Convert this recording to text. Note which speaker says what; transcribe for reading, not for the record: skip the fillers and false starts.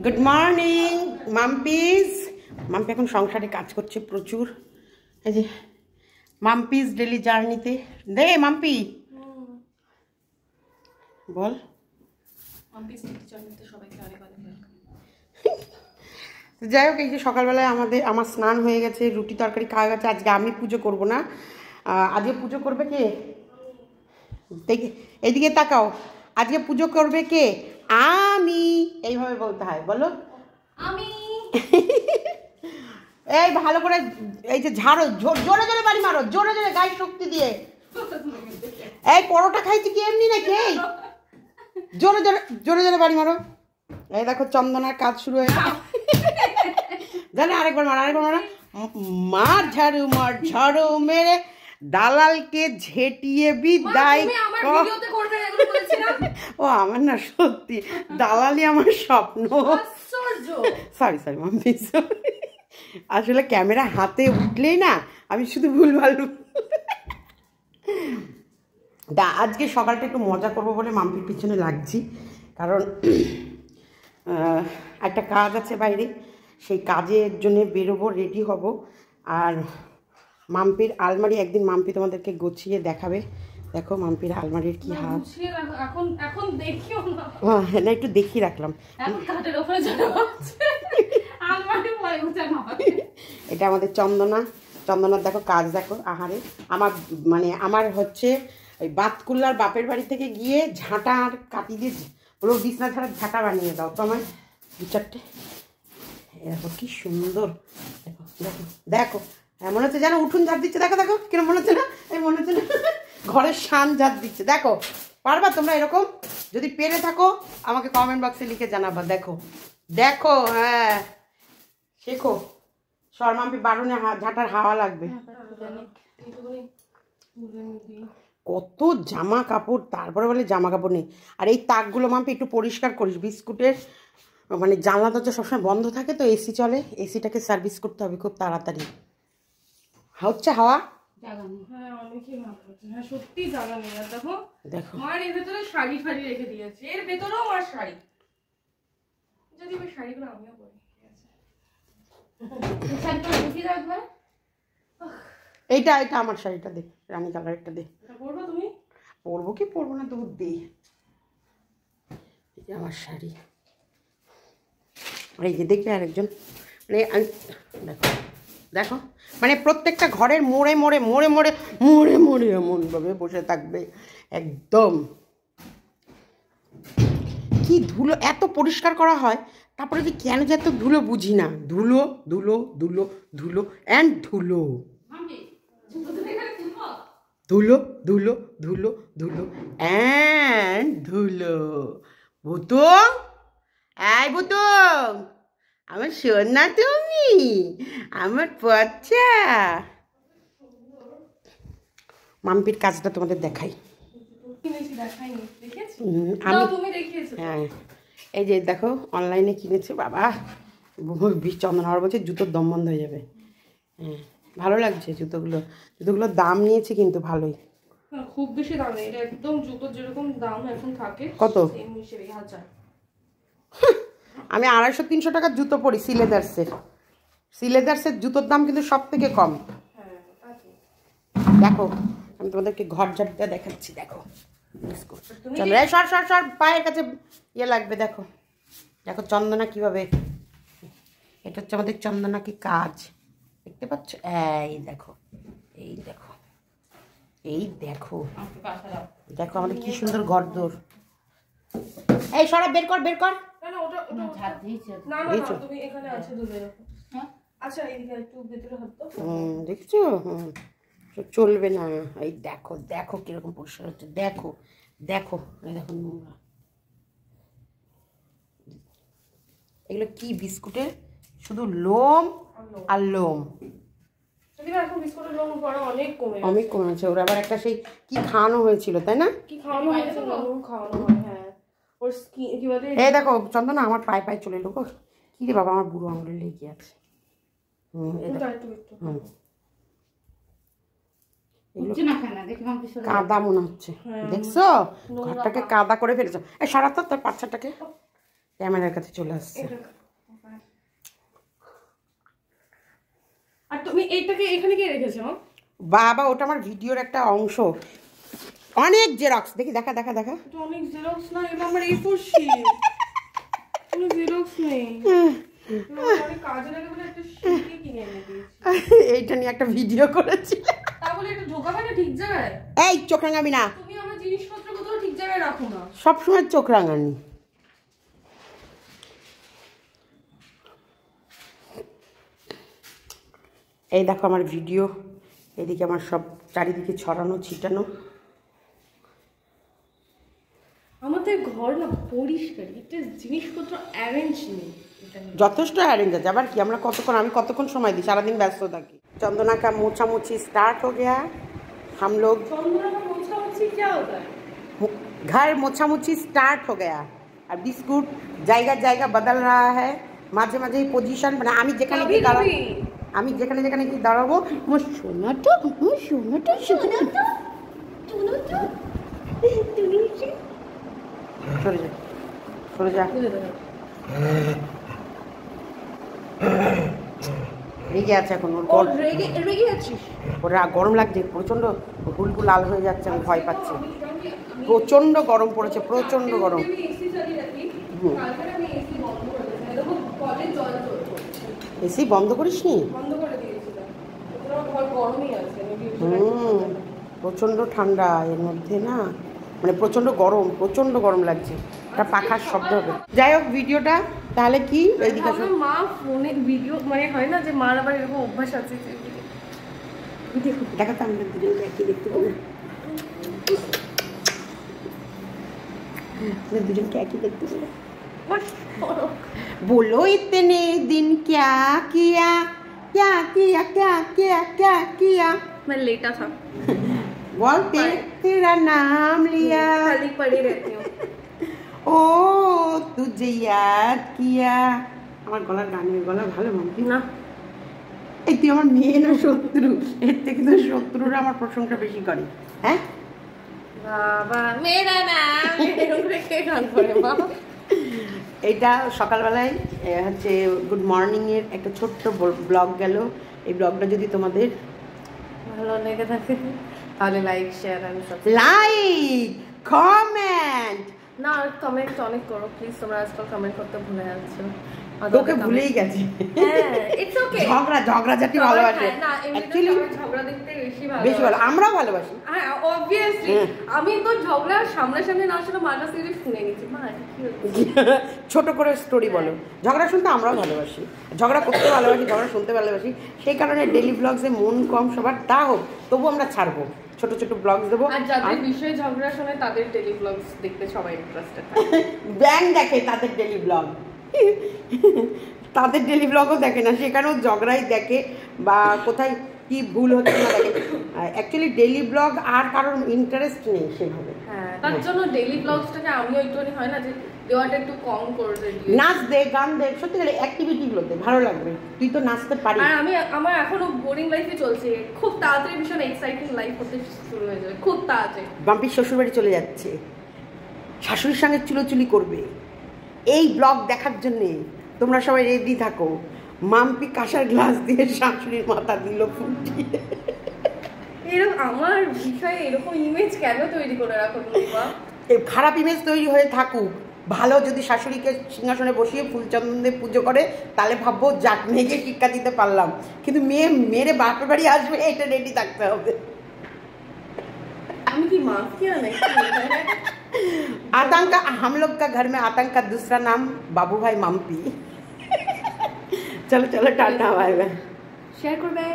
Speaker 1: Good morning Mampi's. Mampi এখন সংসারে কাজ করছে প্রচুর। এই যে মাম্পিস ডেলি জার্নিতে দে মাম্পি বল। যাই হোক, এই যে সকালবেলায় আমার স্নান হয়ে গেছে, রুটি তরকারি খাওয়া গেছে। আজকে আমি পুজো করব না, আজকে পুজো করবে কে? এদিকে তাকাও, আজকে পুজো করবে কে? আমি। এইভাবে বলতে হয়, বলো আমি। এই ভালো করে এই যে ঝাড়ো, জোরে জোরে বাড়ি মারো, জোরে জোরে গায়ে শক্তি দিয়ে। এই পরোটা খাইছি কি এমনি নাকি? জোরে জোরে জোরে জোরে বাড়ি মারো। এই দেখো চন্দনার কাজ শুরু হয়ে গেছে। জানে আরেকবার মারো। মার ঝাড়ু মেরে দালালকে ঝেটিয়ে বিদায়। ও আমার না সত্যি দালালি আমার স্বপ্ন। সরি মাম্পি, আসলে ক্যামেরা হাতে উঠলেই না আমি শুধু ভুলভাল। আজকে সকালটা একটু মজা করবো বলে মাম্পির পিছনে লাগছি, কারণ একটা কাজ আছে বাইরে, সেই কাজের জন্য বেরোবো, রেডি হব। আর মাম্পির আলমারি একদিন মাম্পি তোমাদেরকে গুছিয়ে দেখাবে। দেখো মাম্পির আলমারির কি হাল। হ্যাঁ না, একটু দেখিয়ে রাখলাম। এটা আমাদের চন্দনার দেখো কাজ, দেখো আহারে। আমার হচ্ছে ওই বাতকুল্লার বাপের বাড়ি থেকে গিয়ে ঝাঁটা আর কাটি দিয়ে ওগুলো বিছনা ছাড়া ঝাঁটা বানিয়ে দাও তো আমায় দু চারটে। দেখো কি সুন্দর, দেখো দেখো দেখো, মনে হচ্ছে যেন উঠুন ঝাড় দিচ্ছে। দেখো দেখো কিরম মনে হচ্ছে না? মনে হচ্ছে না ঘরের শান ঝাড় দিচ্ছে। দেখো পারবা তোমরা এরকম? যদি পেরে থাকো আমাকে কমেন্ট বক্সে লিখে জানাবা। দেখো দেখো, হ্যাঁ শেখো। শর্মাম্পি বারুনে ঝাঁটার হাওয়া লাগবে। কত জামা কাপড়, তারপরে বলে জামা কাপড় নেই। আর এই তাকগুলো মাম্পি একটু পরিষ্কার করিস। বিস্কুটের জানলা দরজা সবসময় বন্ধ থাকে তো, এসি চলে, এসিটাকে সার্ভিস করতে হবে খুব তাড়াতাড়ি। হচ্ছে হাওয়া। দেখো এর ভেতরে শাড়ি রেখে দিয়েছে, এর ভেতরেও আমার শাড়ি। যদি ওই শাড়িগুলো আমিও পরি। এইটা আমার শাড়িটা দে, রানী কালারটা দে। পরবো তুমি? পরবো কি পরবো না তো দে। এই যে আমার শাড়ি। আর এই যে দেখবে আরেকজন, দেখো দেখো প্রত্যেকটা ঘরের মোড়ে এমনভাবে বসে থাকবে একদম। কি ধুলো, এত পরিষ্কার করা হয়, তারপরে যে কেন যে এত ধুলো বুঝি না। ধুলো ধুলো ধুলো ধুলো অ্যান্ড ধুলো, ধুলো ধুলো ধুলো ধুলো অ্যান্ড ধুলো। ভূতো, এই ভূতো, আমার সোনা তুমি, আমার বাচ্চা। মাম্পির কাজটা তোমাদের দেখাই। হ্যাঁ এই যে দেখো অনলাইনে কিনেছে বাবা। চন্দনার বলছে জুতোর দম বন্ধ হয়ে যাবে। হ্যাঁ ভালো লাগছে জুতোগুলোর দাম নিয়েছে কিন্তু ভালোই,
Speaker 2: খুব বেশি দাম নেই। এটা একদম জুতোর যেরকম দাম এখন থাকে
Speaker 1: কত আমি 250-300 টাকার জুতো পরি সিলেদার্সের জুতোর দাম কিন্তু সব থেকে কম। দেখো আমি তোমাদেরকে ঘর ঝাড়টা দেখাচ্ছি। দেখো চলো সর পায়ের কাছে ইয়ে লাগবে। দেখো দেখো চন্দনা কিভাবে, এটা হচ্ছে আমাদের চন্দনা কি কাজ দেখতে পাচ্ছ? এই দেখো দেখো আমাদের কি সুন্দর ঘরদোর। এই সরা বের কর দেখছো? চলবে না। এই দেখো কিরকম পরিষ্কার হচ্ছে। দেখো নোংরা। এগুলো কি বিস্কুটের শুধু লোম আর লোম, অনেক কমেছে। ওর আবার একটা সেই কি খাওয়ানো হয়েছিল তাই না? এই দেখো চন্দনা আমার পায়ে চলে এলো। কি রে বাবা, আমার বুড়ো আঙুলে লেগে আছে। কাদা মনে হচ্ছে, দেখছো ঘরটাকে কাদা করে ফেলেছো। এই সারা তো তোর বাচ্চাটাকে ক্যামেরার কাছে চলে আসছে।
Speaker 2: আর তুমি এইটাকে এখানে কে রেখেছো?
Speaker 1: বাবা ওটা আমার ভিডিওর একটা অংশ। অনেক জেরক্স দেখি, দেখা দেখা দেখা।
Speaker 2: তো অনেক জেরক্স না, এটা আমার A4 শীট। কোনো জেরক্স নেই। আমি কাজে লাগে বলে একটা শীট কিনে এনে দিয়েছি।
Speaker 1: এইটা নিয়ে একটা ভিডিও করেছি।
Speaker 2: তাহলে এটা ঢোকাবে না ঠিক জায়গায়?
Speaker 1: এই চোখ রাঙাবি না।
Speaker 2: তুমি আমার জিনিসপত্র কোথাও ঠিক জায়গায় রাখো না।
Speaker 1: সবসময় চোখ রাঙানি। এই দেখো আমার ভিডিও, এদিকে আমার সব চারিদিকে ছড়ানো ছিটানো।
Speaker 2: আমাদের ঘর না পরিষ্কার, এটা জিনিসপত্র অ্যারেঞ্জ নেই।
Speaker 1: যথেষ্ট অ্যারেঞ্জ আছে। আবার কি আমরা কতক্ষণ, আমি কতক্ষণ সময় দিই, সারাদিন ব্যস্ত থাকি। चंदना का मोछा मोछी स्टार्ट हो गया। हम लोग घर मोछा मोछी स्टार्ट हो गया। और बिस्कुट জায়গা জায়গা बदल रहा है। মাঝে মাঝে পজিশন মানে আমি যেখানে কি দাঁড়াবো, আমি যেখানে যেখানে কি দাঁড়াবো, আমার সোনাটা সোনাটা সোনাটা সোনাটা সরে যা সরে যা। রেগে আছে এখন, ওর
Speaker 2: রেগে আছিস?
Speaker 1: ওরা গরম লাগছে প্রচন্ড, হুলকু লাল হয়ে যাচ্ছে, আমি ভয় পাচ্ছি। প্রচন্ড গরম পড়েছে, প্রচন্ড গরম। এসি বন্ধ করিস নি? প্রচন্ড ঠান্ডা এর মধ্যে না, মানে প্রচন্ড গরম লাগছে। একটা পাখার শব্দ হবে। যাই হোক ভিডিওটা তাহলে কি এইদিকে
Speaker 2: মা ফোনে ভিডিও মানে হয় না যে মার আবার এরকম অভ্যাস আছে।
Speaker 1: দেখা তো আমরা দুজনকে একই দেখতে পাবো, দুজনকে একই দেখতে পাবো। बोलो इतने दिन क्या किया क्या किया क्या किया क्या किया।
Speaker 2: मैं लेटा था।
Speaker 1: बोलते तेरा नाम लिया,
Speaker 2: खाली पड़ी रहती हूँ।
Speaker 1: ओ तुझे याद किया। আমার গলার গানের গলা ভালো মাম্পি
Speaker 2: না,
Speaker 1: এই তুই আমার মেয়ে না শত্রু? এর থেকে তো শত্রুরা আমার প্রশংসা বেশি করে। হ্যাঁ
Speaker 2: বাবা মেরা নাম এরকম কে গান করে বাবা।
Speaker 1: এইটা সকালবেলায় হচ্ছে গুড মর্নিংয়ের একটা ছোট্ট ব্লগ গেল। এই ব্লগটা যদি তোমাদের
Speaker 2: ভালো লেগে থাকে তাহলে like share and
Speaker 1: like comment
Speaker 2: না কমেন্ট অনেক করো প্লিজ। তোমরা আজকাল কমেন্ট করতে ভুলে যাচ্ছ।
Speaker 1: তোকে ভুলেই গেছি।
Speaker 2: হ্যাঁ ইটস ওকে।
Speaker 1: ঝগড়াঝাটি ভালোবাসে
Speaker 2: না
Speaker 1: অ্যাকচুয়ালি,
Speaker 2: ঝগড়া দেখতে
Speaker 1: বেশি ভালো আমরাও ভালোবাসি।
Speaker 2: হ্যাঁ অবভিয়াসলি আমি তো ঝগড়া সামনাসামনি না শুনে মার কাছ থেকে শুনে নিচ্ছি। মা কি হচ্ছে
Speaker 1: ছোট করে স্টোরি বলো। ঝগড়া শুনতে আমরাও ভালোবাসি, ঝগড়া করতে ভালোবাসি, ঝগড়া শুনতে ভালোবাসি। সেই কারণে ডেলি ব্লগসে মন কম সবার, তা হোক তবু আমরা ছাড়বো, ছোট ছোট ব্লগস দেবো।
Speaker 2: আর যাদের বিষয়ে ঝগড়া শোনে তাদের ডেলি ব্লগস দেখতে সবাই ইন্টারেস্টেড থাকে।
Speaker 1: ব্যাং দেখে তাদের ডেলি ব্লগ, তাদের ডেলি ব্লগও দেখে না, সেখানেও ঝগড়াই দেখে বা কোথায় কি ভুল হচ্ছে না দেখে। অ্যাকচুয়ালি ডেলি ব্লগ আর কারোর ইন্টারেস্ট নেই সেভাবে।
Speaker 2: হ্যাঁ তার জন্য ডেলি ব্লগসটাকে আমিও একটুখানি হয় না যে দেওয়াটা একটু কম করে দিই।
Speaker 1: নাচ দে, গান দে, সত্যি করে অ্যাক্টিভিটিগুলোতে ভালো লাগবে। তুই তো নাচতে পারিস।
Speaker 2: আর আমার এখনো বোরিং লাইফে চলছে, খুব তাড়াতাড়ি ভীষণ এক্সাইটিং লাইফ হতে শুরু হয়ে যাবে খুব তাড়াতাড়ি।
Speaker 1: বাম্পির শ্বশুরবাড়ি চলে যাচ্ছে, শাশুড়ির সঙ্গে চুলোচুলি করবে। এই ব্লগ দেখার জন্যে তোমরা সবাই রেডি থাকো। মাম্পি কাঁসার গ্লাস দিয়ে শাশুড়ির মাথা দিল ফুটিয়ে।
Speaker 2: এরকম আমার বিষয়ে এরকম ইমেজ কেন তৈরি করে রাখো তুমি মা?
Speaker 1: খারাপ ইমেজ তৈরি হয়ে থাকুক, ভালো যদি শাশুড়িকে সিংহাসনে বসিয়ে ফুলচন্দন দিয়ে পুজো করে তাহলে ভাববো যাক মেয়েকে শিক্ষা দিতে পারলাম। কিন্তু মেয়েরে বাপের বাড়ি আসবে এটা রেডি থাকতে হবে।
Speaker 2: আমি কি মাফিয়া নাকি?
Speaker 1: आतंक हम लोग का घर में आतंक का दूसरा नाम बाबू भाई माम्पी। चलो चलो टाटा बाय बाय।
Speaker 2: शेयर करबे।